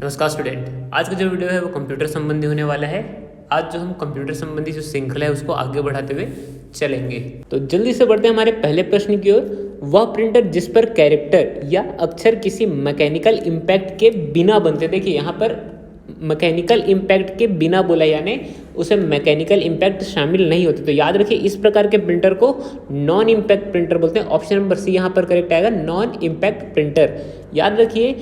नमस्कार स्टूडेंट। आज का जो वीडियो है वो कंप्यूटर संबंधी होने वाला है। आज जो हम कंप्यूटर संबंधी जो श्रृंखला है उसको आगे बढ़ाते हुए चलेंगे। तो जल्दी से बढ़ते हैं हमारे पहले प्रश्न की ओर। वह प्रिंटर जिस पर कैरेक्टर या अक्षर किसी मैकेनिकल इम्पैक्ट के बिना बनते, देखिए यहाँ पर मैकेनिकल इम्पैक्ट के बिना बोला, यानी उसे मैकेनिकल इम्पैक्ट शामिल नहीं होते। तो याद रखिए इस प्रकार के प्रिंटर को नॉन इम्पैक्ट प्रिंटर बोलते हैं। ऑप्शन नंबर सी यहाँ पर करेक्ट आएगा, नॉन इम्पैक्ट प्रिंटर। याद रखिए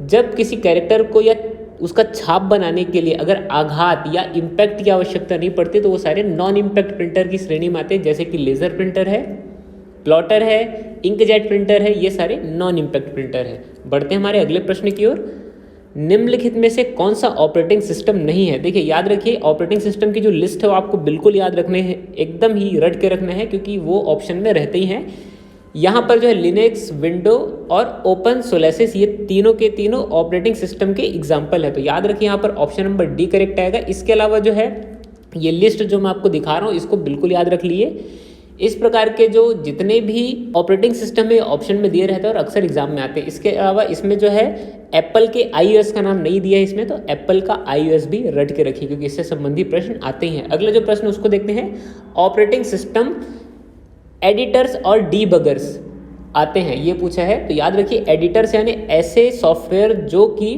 जब किसी कैरेक्टर को या उसका छाप बनाने के लिए अगर आघात या इम्पैक्ट की आवश्यकता नहीं पड़ती तो वो सारे नॉन इम्पैक्ट प्रिंटर की श्रेणी में आते हैं, जैसे कि लेज़र प्रिंटर है, प्लॉटर है, इंकजेट प्रिंटर है, ये सारे नॉन इम्पैक्ट प्रिंटर है। बढ़ते हैं हमारे अगले प्रश्न की ओर। निम्नलिखित में से कौन सा ऑपरेटिंग सिस्टम नहीं है? देखिए याद रखिए ऑपरेटिंग सिस्टम की जो लिस्ट है वो आपको बिल्कुल याद रखने हैं, एकदम ही रट के रखना है, क्योंकि वो ऑप्शन में रहते ही हैं। यहाँ पर जो है लिनक्स, विंडो और ओपन सोलेसिस, ये तीनों के तीनों ऑपरेटिंग सिस्टम के एग्जाम्पल है। तो याद रखिए यहाँ पर ऑप्शन नंबर डी करेक्ट आएगा। इसके अलावा जो है ये लिस्ट जो मैं आपको दिखा रहा हूँ इसको बिल्कुल याद रख लिए। इस प्रकार के जो जितने भी ऑपरेटिंग सिस्टम है ऑप्शन में दिए रहते हैं और अक्सर एग्जाम में आते हैं। इसके अलावा इसमें जो है एप्पल के iOS का नाम नहीं दिया है इसमें, तो एप्पल का iOS भी रट के रखिए क्योंकि इससे संबंधित प्रश्न आते ही हैं। अगला जो प्रश्न उसको देखते हैं। ऑपरेटिंग सिस्टम एडिटर्स और डीबगर्स आते हैं, ये पूछा है। तो याद रखिए एडिटर्स यानी ऐसे सॉफ्टवेयर जो कि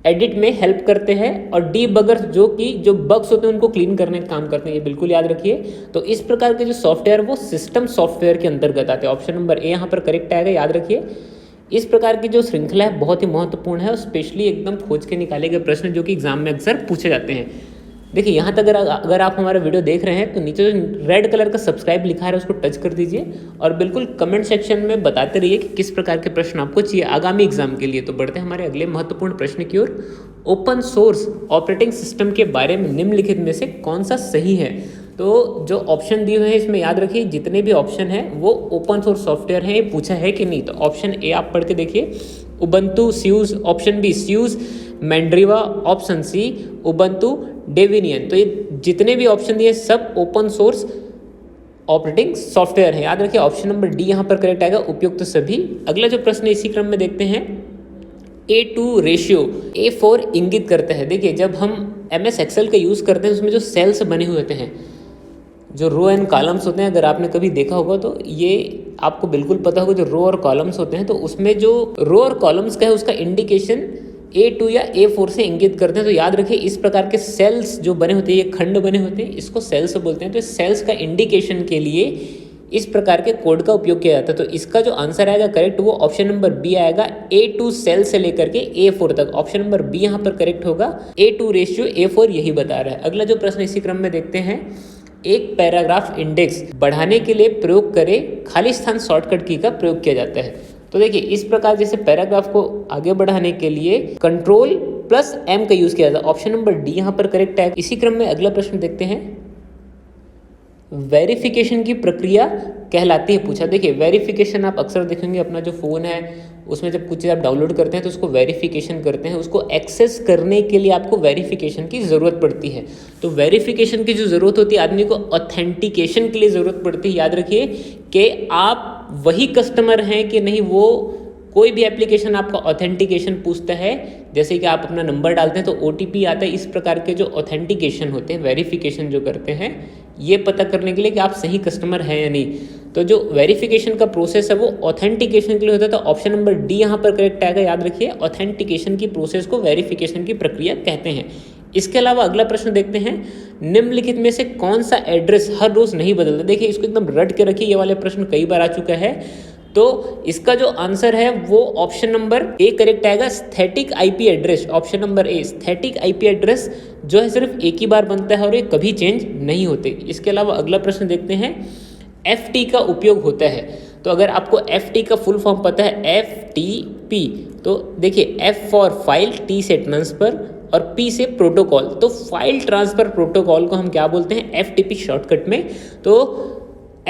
एडिट में हेल्प करते हैं, और डीबगर्स जो कि जो बग्स होते हैं उनको क्लीन करने का काम करते हैं, ये बिल्कुल याद रखिए। तो इस प्रकार के जो सॉफ्टवेयर वो सिस्टम सॉफ्टवेयर के अंतर्गत आते हैं। ऑप्शन नंबर ए यहाँ पर करेक्ट आएगा, याद रखिए। इस प्रकार की जो श्रृंखला है बहुत ही महत्वपूर्ण है और स्पेशली एकदम खोज के निकाले गए प्रश्न जो कि एग्जाम में अक्सर पूछे जाते हैं। देखिए यहाँ तक अगर आप हमारा वीडियो देख रहे हैं तो नीचे जो रेड कलर का सब्सक्राइब लिखा है उसको टच कर दीजिए और बिल्कुल कमेंट सेक्शन में बताते रहिए कि किस प्रकार के प्रश्न आपको चाहिए आगामी एग्जाम के लिए। तो बढ़ते हैं हमारे अगले महत्वपूर्ण प्रश्न की ओर। ओपन सोर्स ऑपरेटिंग सिस्टम के बारे में निम्नलिखित में से कौन सा सही है? तो जो ऑप्शन दिए हुए हैं इसमें याद रखिए जितने भी ऑप्शन हैं वो ओपन सोर्स सॉफ्टवेयर हैं, ये पूछा है कि नहीं। तो ऑप्शन ए आप पढ़ के देखिए, Ubuntu SUSE. Option B SUSE Mandriva. Option C Ubuntu Debian. तो ये जितने भी ऑप्शन दिए सब ओपन सोर्स ऑपरेटिंग सॉफ्टवेयर है। याद रखिए ऑप्शन नंबर डी यहाँ पर करेक्ट आएगा, उपयुक्त सभी। अगला जो प्रश्न इसी क्रम में देखते हैं। A2 रेशियो A4 इंगित करता है। देखिए जब हम MS एक्सेल का यूज़ करते हैं उसमें जो सेल्स बने हुए होते हैं, जो रो एंड कॉलम्स होते हैं, अगर आपने कभी देखा होगा तो ये आपको बिल्कुल पता होगा। जो रो और कॉलम्स होते हैं तो उसमें जो रो और कॉलम्स का है उसका इंडिकेशन A2 या A4 से इंगित करते हैं। तो याद रखिए इस प्रकार के सेल्स जो बने होते हैं, ये खंड बने होते हैं, इसको सेल्स बोलते हैं। तो सेल्स का इंडिकेशन के लिए इस प्रकार के कोड का उपयोग किया जाता है। तो इसका जो आंसर आएगा करेक्ट वो ऑप्शन नंबर बी आएगा, A2 सेल से लेकर के A4 तक। ऑप्शन नंबर बी यहाँ पर करेक्ट होगा, A2 रेशियो A4 यही बता रहा है। अगला जो प्रश्न इसी क्रम में देखते हैं। एक पैराग्राफ इंडेक्स बढ़ाने के लिए प्रयोग करें खाली स्थान शॉर्टकट की का प्रयोग किया जाता है। तो देखिए इस प्रकार जैसे पैराग्राफ को आगे बढ़ाने के लिए Ctrl+M का यूज किया जाता है। ऑप्शन नंबर डी यहाँ पर करेक्ट है। इसी क्रम में अगला प्रश्न देखते हैं। वेरिफिकेशन की प्रक्रिया कहलाती है, पूछा। देखिए वेरिफिकेशन आप अक्सर देखेंगे अपना जो फ़ोन है उसमें जब कुछ चीज़ आप डाउनलोड करते हैं तो उसको वेरिफिकेशन करते हैं। उसको एक्सेस करने के लिए आपको वेरिफिकेशन की ज़रूरत पड़ती है। तो वेरिफिकेशन की जो ज़रूरत होती है आदमी को ऑथेंटिकेशन के लिए ज़रूरत पड़ती है। याद रखिए कि आप वही कस्टमर हैं कि नहीं, वो कोई भी एप्लीकेशन आपका ऑथेंटिकेशन पूछता है, जैसे कि आप अपना नंबर डालते हैं तो OTP आता है। इस प्रकार के जो ऑथेंटिकेशन होते हैं, वेरिफिकेशन जो करते हैं, ये पता करने के लिए कि आप सही कस्टमर हैं या नहीं। तो जो वेरिफिकेशन का प्रोसेस है वो ऑथेंटिकेशन के लिए होता है। तो ऑप्शन नंबर डी यहाँ पर करेक्ट आएगा। याद रखिए ऑथेंटिकेशन की प्रोसेस को वेरिफिकेशन की प्रक्रिया कहते हैं। इसके अलावा अगला प्रश्न देखते हैं। निम्नलिखित में से कौन सा एड्रेस हर रोज नहीं बदलता? देखिए इसको एकदम रट के रखिए, ये वाले प्रश्न कई बार आ चुका है। तो इसका जो आंसर है वो ऑप्शन नंबर ए करेक्ट आएगा, स्थैतिक IP address. Option number A स्थैतिक IP एड्रेस जो है सिर्फ एक ही बार बनता है और ये कभी चेंज नहीं होते। इसके अलावा अगला प्रश्न देखते हैं। FT का उपयोग होता है, तो अगर आपको FT का फुल फॉर्म पता है FTP, तो देखिए F फॉर फाइल, T से ट्रांसफर और P से प्रोटोकॉल। तो फाइल ट्रांसफर प्रोटोकॉल को हम क्या बोलते हैं? FTP शॉर्टकट में। तो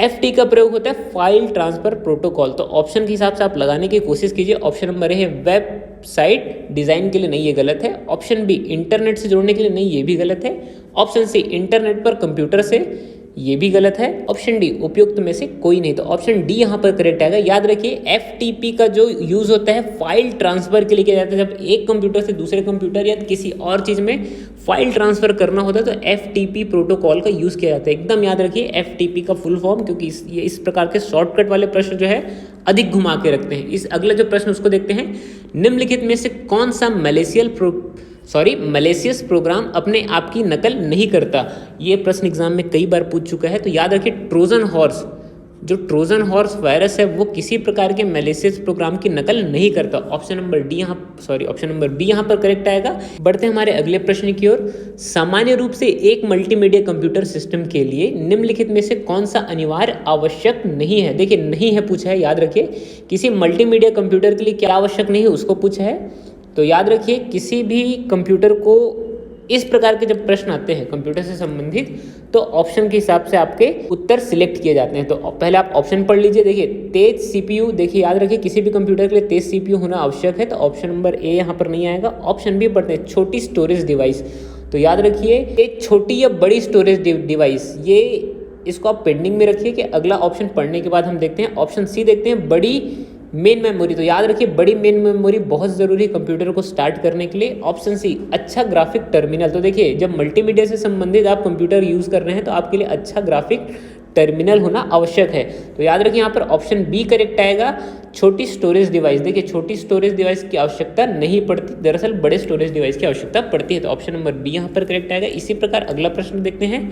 FT का प्रयोग होता है फाइल ट्रांसफर प्रोटोकॉल। तो ऑप्शन के हिसाब से आप लगाने की कोशिश कीजिए। ऑप्शन नंबर ए है वेबसाइट डिज़ाइन के लिए, नहीं ये गलत है। ऑप्शन बी इंटरनेट से जोड़ने के लिए, नहीं ये भी गलत है। ऑप्शन सी इंटरनेट पर कंप्यूटर से, ये भी गलत है। ऑप्शन डी उपयुक्त में से कोई नहीं, तो ऑप्शन डी यहाँ पर करेक्ट आएगा। याद रखिए FTP का जो यूज होता है फाइल ट्रांसफर के लिए किया जाता है। जब एक कंप्यूटर से दूसरे कंप्यूटर या किसी और चीज में फाइल ट्रांसफर करना होता है तो FTP प्रोटोकॉल का यूज किया जाता है। एकदम याद रखिए FTP का फुल फॉर्म, क्योंकि इस प्रकार के शॉर्टकट वाले प्रश्न जो है अधिक घुमा के रखते हैं। इस अगला जो प्रश्न उसको देखते हैं। निम्नलिखित में से कौन सा मलेशियस प्रोग्राम अपने आप की नकल नहीं करता? ये प्रश्न एग्जाम में कई बार पूछ चुका है। तो याद रखिए ट्रोजन हॉर्स वायरस है वो किसी प्रकार के मलेशियस प्रोग्राम की नकल नहीं करता। ऑप्शन नंबर बी यहाँ पर करेक्ट आएगा। बढ़ते हैं हमारे अगले प्रश्न की ओर। सामान्य रूप से एक मल्टीमीडिया कंप्यूटर सिस्टम के लिए निम्नलिखित में से कौन सा अनिवार्य आवश्यक नहीं है? देखिए नहीं है पूछा है, याद रखिए किसी मल्टीमीडिया कंप्यूटर के लिए क्या आवश्यक नहीं है उसको पूछा है। तो याद रखिए किसी भी कंप्यूटर को इस प्रकार के जब प्रश्न आते हैं कंप्यूटर से संबंधित तो ऑप्शन के हिसाब से आपके उत्तर सिलेक्ट किए जाते हैं। तो पहले आप ऑप्शन पढ़ लीजिए। देखिए तेज CPU, देखिए याद रखिए किसी भी कंप्यूटर के लिए तेज CPU होना आवश्यक है, तो ऑप्शन नंबर ए यहाँ पर नहीं आएगा। ऑप्शन बी पढ़ते हैं, छोटी स्टोरेज डिवाइस। तो याद रखिए एक छोटी या बड़ी स्टोरेज डिवाइस, ये इसको आप पेंडिंग में रखिए कि अगला ऑप्शन पढ़ने के बाद हम देखते हैं। ऑप्शन सी देखते हैं, बड़ी मेन मेमोरी। तो याद रखिए बड़ी मेन मेमोरी बहुत ज़रूरी है कंप्यूटर को स्टार्ट करने के लिए। ऑप्शन सी अच्छा ग्राफिक टर्मिनल। तो देखिए जब मल्टीमीडिया से संबंधित आप कंप्यूटर यूज़ कर रहे हैं तो आपके लिए अच्छा ग्राफिक टर्मिनल होना आवश्यक है। तो याद रखिए यहाँ पर ऑप्शन बी करेक्ट आएगा, छोटी स्टोरेज डिवाइस। देखिए छोटी स्टोरेज डिवाइस की आवश्यकता नहीं पड़ती, दरअसल बड़े स्टोरेज डिवाइस की आवश्यकता पड़ती है। तो ऑप्शन नंबर बी यहाँ पर करेक्ट आएगा। इसी प्रकार अगला प्रश्न देखते हैं।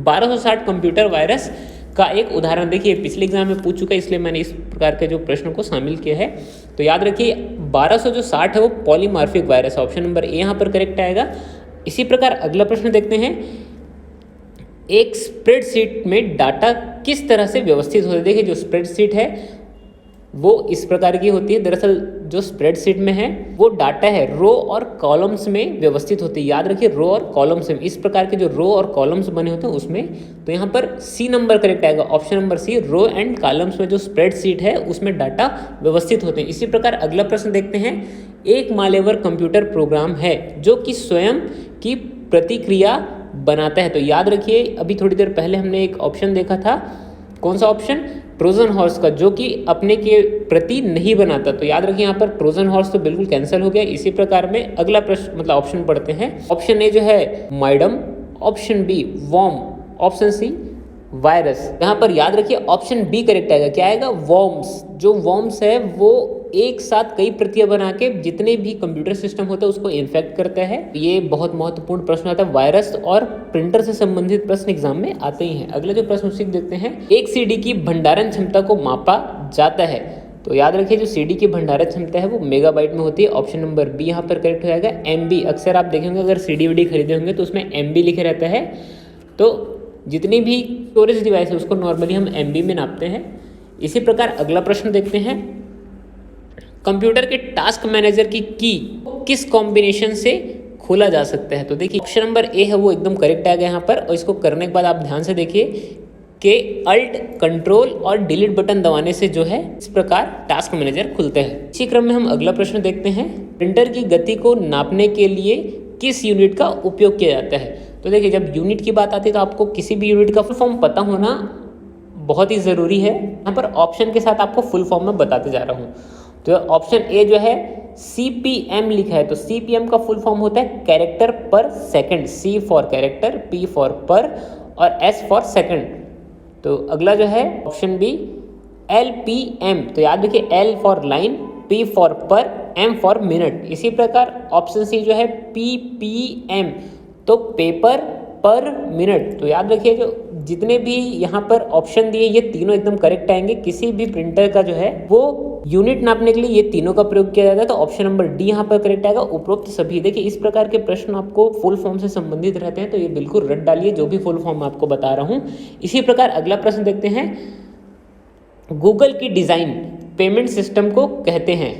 1260 कंप्यूटर वायरस का एक उदाहरण। देखिए पिछले एग्जाम में पूछ चुका है, इसलिए मैंने इस प्रकार के जो प्रश्न को शामिल किया है। तो याद रखिए 1260 है वो पॉलीमॉर्फिक वायरस है। ऑप्शन नंबर ए यहाँ पर करेक्ट आएगा। इसी प्रकार अगला प्रश्न देखते हैं। एक स्प्रेडशीट में डाटा किस तरह से व्यवस्थित होता है? देखिए जो स्प्रेडशीट है वो इस प्रकार की होती है। दरअसल जो स्प्रेडशीट में है वो डाटा है रो और कॉलम्स में व्यवस्थित होती है। याद रखिए रो और कॉलम्स में, इस प्रकार के जो रो और कॉलम्स बने होते हैं उसमें। तो यहाँ पर सी नंबर करेक्ट आएगा। Option number C, row and columns में जो स्प्रेडशीट है उसमें डाटा व्यवस्थित होते हैं। इसी प्रकार अगला प्रश्न देखते हैं। एक मालेवर कंप्यूटर प्रोग्राम है जो कि स्वयं की प्रतिक्रिया बनाता है। तो याद रखिए अभी थोड़ी देर पहले हमने एक ऑप्शन देखा था, कौन सा ऑप्शन? ट्रोजन हॉर्स का, जो कि अपने के प्रति नहीं बनाता। तो याद रखिए यहाँ पर ट्रोजन हॉर्स तो बिल्कुल कैंसिल हो गया। इसी प्रकार में अगला प्रश्न ऑप्शन पढ़ते हैं। ऑप्शन ए जो है Mydoom, option B worm, option C virus. यहाँ पर याद रखिए ऑप्शन बी करेक्ट आएगा। क्या आएगा? वॉर्म्स। जो वॉर्म्स है वो एक साथ कई प्रतियां बना के जितने भी कंप्यूटर सिस्टम होता है उसको इन्फेक्ट करता है। ये बहुत महत्वपूर्ण प्रश्न आता है। वायरस और प्रिंटर से संबंधित प्रश्न एग्जाम में आते ही हैं। अगला जो प्रश्न सीख देखते हैं। एक CD की भंडारण क्षमता को मापा जाता है। तो याद रखिए जो CD की भंडारण क्षमता है वो मेगाबाइट में होती है। ऑप्शन नंबर बी यहाँ पर करेक्ट हो जाएगा। MB, अक्सर आप देखेंगे अगर CD खरीदे होंगे तो उसमें MB लिखे रहता है। तो जितनी भी स्टोरेज डिवाइस है उसको नॉर्मली हम MB में नापते हैं। इसी प्रकार अगला प्रश्न देखते हैं। कंप्यूटर के टास्क मैनेजर की किस कॉम्बिनेशन से खोला जा सकता है? तो देखिए ऑप्शन नंबर ए है वो एकदम करेक्ट आ गया यहाँ पर। और इसको करने के बाद आप ध्यान से देखिए कि अल्ट, कंट्रोल और डिलीट बटन दबाने से जो है इस प्रकार टास्क मैनेजर खुलते हैं। इसी क्रम में हम अगला प्रश्न देखते हैं। प्रिंटर की गति को नापने के लिए किस यूनिट का उपयोग किया जाता है? तो देखिए जब यूनिट की बात आती है तो आपको किसी भी यूनिट का फुल फॉर्म पता होना बहुत ही ज़रूरी है। यहाँ पर ऑप्शन के साथ आपको फुल फॉर्म में बताते जा रहा हूँ। तो ऑप्शन ए जो है CPM लिखा है। तो CPM का फुल फॉर्म होता है कैरेक्टर पर second. C for character, P for पर और S फॉर सेकंड। तो अगला जो है ऑप्शन बी LPM। तो याद रखिए L for line, P for पर, M फॉर मिनट। इसी प्रकार ऑप्शन सी जो है PPM, तो पेपर पर मिनट। तो याद रखिए जो जितने भी यहाँ पर ऑप्शन दिए ये तीनों एकदम करेक्ट आएंगे। किसी भी प्रिंटर का जो है वो यूनिट नापने के लिए ये तीनों का प्रयोग किया जाता है। तो ऑप्शन नंबर डी यहाँ पर करेक्ट आएगा। उपरोक्त सभी, देखिए इस प्रकार के प्रश्न आपको फुल फॉर्म से संबंधित रहते हैं तो ये बिल्कुल रट डालिए जो भी फुल फॉर्म आपको बता रहा हूँ। इसी प्रकार अगला प्रश्न देखते हैं। गूगल की डिज़ाइन पेमेंट सिस्टम को कहते हैं।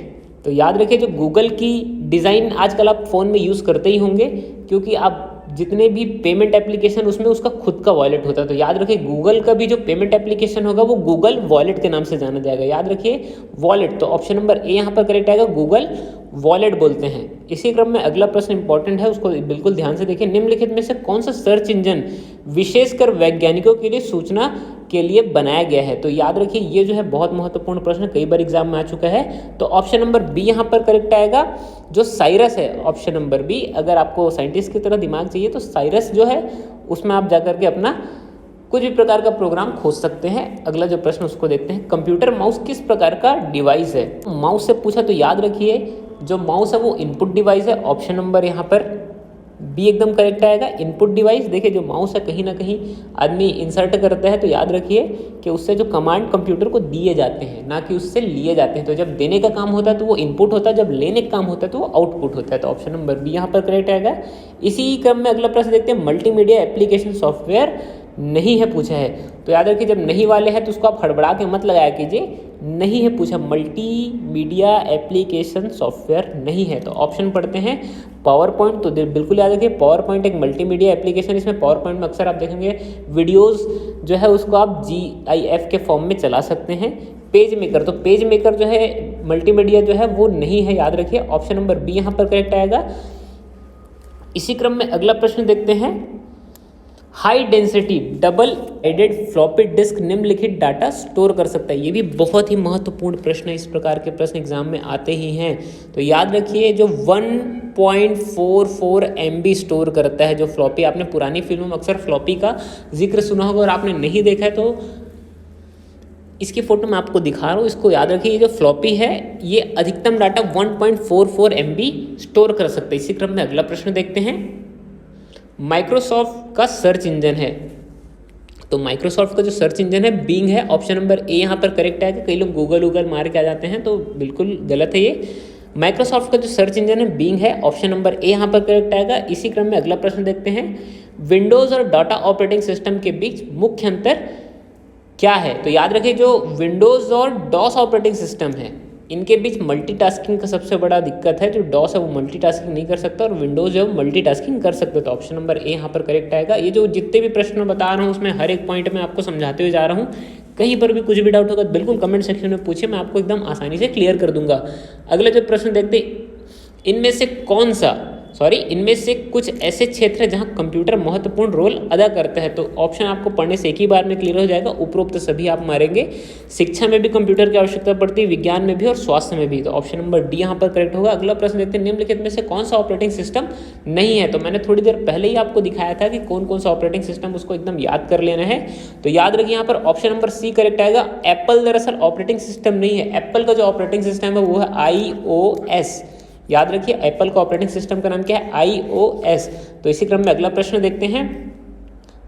तो याद रखिए जो गूगल की डिज़ाइन आजकल आप फ़ोन में यूज़ करते ही होंगे, क्योंकि आप जितने भी पेमेंट एप्लीकेशन उसमें उसका खुद का वॉलेट होता है। तो याद रखिए गूगल का भी जो पेमेंट एप्लीकेशन होगा वो गूगल वॉलेट के नाम से जाना जाएगा। याद रखिए वॉलेट, तो ऑप्शन नंबर ए यहाँ पर करेक्ट आएगा, गूगल वॉलेट बोलते हैं। इसी क्रम में अगला प्रश्न इंपॉर्टेंट है, उसको बिल्कुल ध्यान से देखिए। निम्नलिखित में से कौन सा सर्च इंजन विशेषकर वैज्ञानिकों के लिए सूचना के लिए बनाया गया है? तो याद रखिए ये जो है बहुत महत्वपूर्ण प्रश्न, कई बार एग्जाम में आ चुका है। तो ऑप्शन नंबर बी यहाँ पर करेक्ट आएगा, जो साइरस है। ऑप्शन नंबर बी, अगर आपको साइंटिस्ट की तरह दिमाग चाहिए तो साइरस जो है उसमें आप जाकर के अपना कुछ भी प्रकार का प्रोग्राम खोज सकते हैं। अगला जो प्रश्न उसको देखते हैं। कंप्यूटर माउस किस प्रकार का डिवाइस है? माउस से पूछा तो याद रखिए जो माउस है वो इनपुट डिवाइस है। ऑप्शन नंबर यहाँ पर बी एकदम करेक्ट आएगा, इनपुट डिवाइस। देखिए जो माउस है कहीं ना कहीं आदमी इंसर्ट करता है, तो याद रखिए कि उससे जो कमांड कंप्यूटर को दिए जाते हैं ना कि उससे लिए जाते हैं। तो जब देने का काम होता है तो वो इनपुट होता है, जब लेने का काम होता है तो वो आउटपुट होता है। तो ऑप्शन नंबर बी यहाँ पर करेक्ट आएगा। इसी क्रम में अगला प्रश्न देखते हैं। मल्टीमीडिया एप्लीकेशन सॉफ्टवेयर नहीं है पूछा है, तो याद रखिए जब नहीं वाले हैं तो उसको आप हड़बड़ा के मत लगाया कीजिए। नहीं है पूछा, मल्टीमीडिया एप्लीकेशन सॉफ्टवेयर नहीं है। तो ऑप्शन पढ़ते हैं पावर पॉइंट, तो बिल्कुल याद रखिए पावर पॉइंट एक मल्टीमीडिया एप्लीकेशन। इसमें पावर पॉइंट में अक्सर आप देखेंगे वीडियोस जो है उसको आप GIF के फॉर्म में चला सकते हैं। पेज मेकर, तो पेज मेकर जो है मल्टीमीडिया जो है वो नहीं है, याद रखिए। ऑप्शन नंबर बी यहाँ पर करेक्ट आएगा। इसी क्रम में अगला प्रश्न देखते हैं। High density double sided floppy disk निम्नलिखित डाटा स्टोर कर सकता है। ये भी बहुत ही महत्वपूर्ण प्रश्न है, इस प्रकार के प्रश्न एग्जाम में आते ही हैं। तो याद रखिए जो 1.44 MB स्टोर करता है जो फ्लॉपी। आपने पुरानी फिल्मों में अक्सर फ्लॉपी का जिक्र सुना होगा, और आपने नहीं देखा है तो इसकी फोटो मैं आपको दिखा रहा हूँ, इसको याद रखिए। ये जो फ्लॉपी है ये अधिकतम डाटा 1.44 MB स्टोर कर सकता है। इसी क्रम में अगला प्रश्न देखते हैं। माइक्रोसॉफ्ट का सर्च इंजन है, तो माइक्रोसॉफ्ट का जो सर्च इंजन है बिंग है। ऑप्शन नंबर ए यहाँ पर करेक्ट आएगा। कई लोग गूगल मार के आ जाते हैं, तो बिल्कुल गलत है ये। माइक्रोसॉफ्ट का जो सर्च इंजन है बिंग है। ऑप्शन नंबर ए यहाँ पर करेक्ट आएगा। इसी क्रम में अगला प्रश्न देखते हैं। विंडोज़ और डाटा ऑपरेटिंग सिस्टम के बीच मुख्य अंतर क्या है? तो याद रखिए जो विंडोज़ और डॉस ऑपरेटिंग सिस्टम है इनके बीच मल्टीटास्किंग का सबसे बड़ा दिक्कत है। जो डॉस है वो मल्टीटास्किंग नहीं कर सकता और विंडोज़ है वो मल्टीटास्किंग कर सकते। तो ऑप्शन नंबर ए यहाँ पर करेक्ट आएगा। ये जो जितने भी प्रश्न बता रहा हूँ उसमें हर एक पॉइंट में आपको समझाते हुए जा रहा हूँ। कहीं पर भी कुछ भी डाउट होगा तो बिल्कुल कमेंट सेक्शन में पूछिए, मैं आपको एकदम आसानी से क्लियर कर दूंगा। अगला जो प्रश्न देखते, इनमें से कुछ ऐसे क्षेत्र हैं जहां कंप्यूटर महत्वपूर्ण रोल अदा करता है। तो ऑप्शन आपको पढ़ने से एक ही बार में क्लियर हो जाएगा। उपरोक्त सभी आप मारेंगे। शिक्षा में भी कंप्यूटर की आवश्यकता पड़ती है, विज्ञान में भी और स्वास्थ्य में भी। तो ऑप्शन नंबर डी यहाँ पर करेक्ट होगा। अगला प्रश्न देखते हैं। निम्नलिखित में से कौन सा ऑपरेटिंग सिस्टम नहीं है? तो मैंने थोड़ी देर पहले ही आपको दिखाया था कि कौन कौन सा ऑपरेटिंग सिस्टम, उसको एकदम याद कर लेना है। तो याद रखिए यहाँ पर ऑप्शन नंबर सी करेक्ट आएगा। एप्पल दरअसल ऑपरेटिंग सिस्टम नहीं है। एप्पल का जो ऑपरेटिंग सिस्टम है वो है iOS। याद रखिए एप्पल का ऑपरेटिंग सिस्टम का नाम क्या है? iOS। तो इसी क्रम में अगला प्रश्न देखते हैं।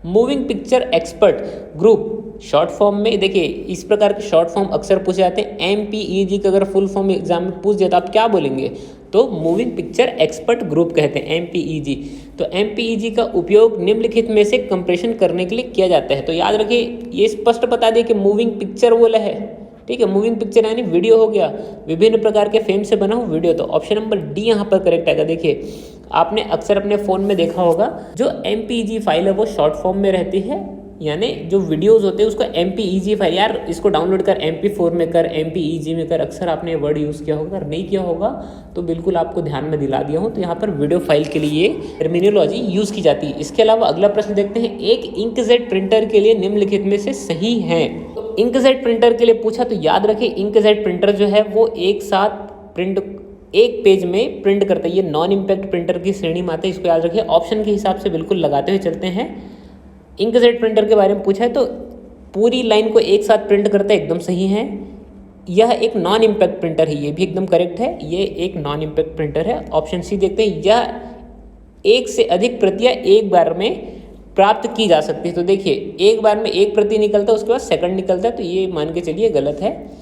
Moving picture expert group short form में, देखिए इस प्रकार के शॉर्ट फॉर्म अक्सर पूछे जाते हैं। MPEG का अगर फुल फॉर्म एग्जाम में पूछ दिया तो आप क्या बोलेंगे? तो मूविंग पिक्चर एक्सपर्ट ग्रुप कहते हैं, MPEG। तो MPEG का उपयोग निम्नलिखित में से कंप्रेशन करने के लिए किया जाता है। तो याद रखिए ये स्पष्ट बता दिए कि मूविंग पिक्चर बोला है, ठीक है। मूविंग पिक्चर यानी वीडियो हो गया, विभिन्न प्रकार के फ्रेम से बना हुआ वीडियो। तो ऑप्शन नंबर डी यहाँ पर करेक्ट आएगा। देखिए आपने अक्सर अपने फ़ोन में देखा होगा जो MPEG फाइल है वो शॉर्ट फॉर्म में रहती है, यानी जो वीडियोस होते हैं उसको MPEG फाइल, यार इसको डाउनलोड कर MP4 में कर, MPEG में कर। अक्सर आपने वर्ड यूज़ किया होगा, अगर नहीं किया होगा तो बिल्कुल आपको ध्यान में दिला दिया हूँ। तो यहाँ पर वीडियो फाइल के लिए टर्मिनोलॉजी यूज़ की जाती है। इसके अलावा अगला प्रश्न देखते हैं। एक इंकजेट प्रिंटर के लिए निम्नलिखित में से सही है? तो इंकजेट प्रिंटर के लिए पूछा तो याद रखिए इंकजेट प्रिंटर जो है वो एक साथ एक पेज में प्रिंट करता है। ये नॉन इम्पैक्ट प्रिंटर की श्रेणी में आता है, इसको याद रखिए। ऑप्शन के हिसाब से बिल्कुल लगाते हुए चलते हैं। इंकजेट प्रिंटर के बारे में पूछा है तो पूरी लाइन को एक साथ प्रिंट करता है, एकदम सही है। यह एक नॉन इम्पैक्ट प्रिंटर है, ये भी एकदम करेक्ट है। ये एक नॉन इम्पैक्ट प्रिंटर है। ऑप्शन सी देखते हैं। यह एक से अधिक प्रतियां एक बार में प्राप्त की जा सकती है। तो देखिए एक बार में एक प्रति निकलता है, उसके बाद सेकंड निकलता है, तो ये मान के चलिए गलत है।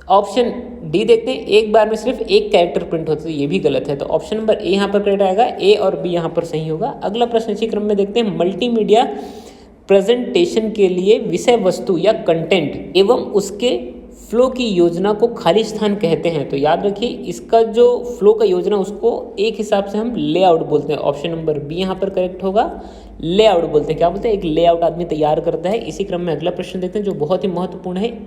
ऑप्शन डी देखते हैं। एक बार में सिर्फ एक कैरेक्टर प्रिंट होता है, ये भी गलत है। तो ऑप्शन नंबर ए यहाँ पर करेक्ट आएगा। ए और बी यहाँ पर सही होगा। अगला प्रश्न इसी क्रम में देखते हैं। मल्टीमीडिया प्रेजेंटेशन के लिए विषय वस्तु या कंटेंट एवं उसके फ्लो की योजना को खाली स्थान कहते हैं? तो याद रखिए इसका जो फ्लो का योजना उसको एक हिसाब से हम लेआउट बोलते हैं। ऑप्शन नंबर बी यहाँ पर करेक्ट होगा, लेआउट बोलते हैं। क्या बोलते हैं? एक लेआउट आदमी तैयार करता है। इसी क्रम में अगला प्रश्न देखते हैं जो बहुत ही महत्वपूर्ण है,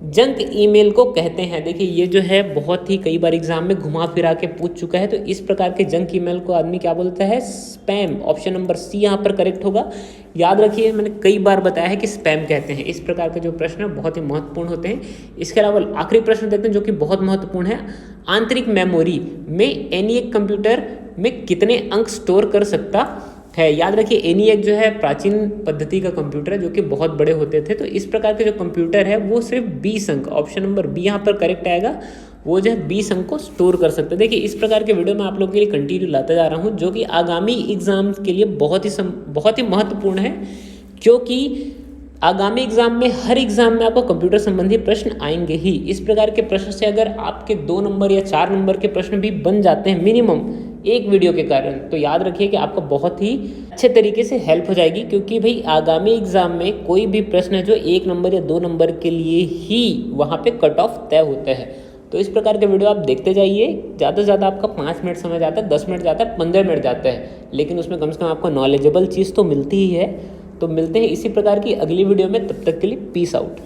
जंक ईमेल को कहते हैं। देखिए ये जो है बहुत ही कई बार एग्जाम में घुमा फिरा के पूछ चुका है। तो इस प्रकार के जंक ईमेल को आदमी क्या बोलता है? स्पैम। ऑप्शन नंबर सी यहाँ पर करेक्ट होगा। याद रखिए मैंने कई बार बताया है कि स्पैम कहते हैं। इस प्रकार के जो प्रश्न है बहुत ही महत्वपूर्ण होते हैं। इसके अलावा आखिरी प्रश्न देखते हैं जो कि बहुत महत्वपूर्ण है, आंतरिक मेमोरी में एनीएक कंप्यूटर में कितने अंक स्टोर कर सकता है? याद रखिए एनीएक जो है प्राचीन पद्धति का कंप्यूटर है जो कि बहुत बड़े होते थे। तो इस प्रकार के जो कंप्यूटर है वो सिर्फ 20 अंक, ऑप्शन नंबर बी यहाँ पर करेक्ट आएगा, वो जो है 20 अंक को स्टोर कर सकते हैं। देखिए इस प्रकार के वीडियो मैं आप लोगों के लिए कंटिन्यू लाता जा रहा हूँ जो कि आगामी एग्जाम के लिए बहुत ही महत्वपूर्ण है, क्योंकि आगामी एग्जाम में हर एग्जाम में आपको कंप्यूटर संबंधी प्रश्न आएंगे ही। इस प्रकार के प्रश्न से अगर आपके 2 नंबर या 4 नंबर के प्रश्न भी बन जाते हैं मिनिमम एक वीडियो के कारण, तो याद रखिए कि आपको बहुत ही अच्छे तरीके से हेल्प हो जाएगी। क्योंकि भाई आगामी एग्जाम में कोई भी प्रश्न है जो 1 नंबर या 2 नंबर के लिए ही वहाँ पे कट ऑफ तय होता है। तो इस प्रकार के वीडियो आप देखते जाइए। ज़्यादा से ज़्यादा आपका 5 मिनट समय जाता है, 10 मिनट जाता है, 15 मिनट जाता है, लेकिन उसमें कम से कम आपको नॉलेजेबल चीज़ तो मिलती ही है। तो मिलते हैं इसी प्रकार की अगली वीडियो में, तब तक के लिए पीस आउट।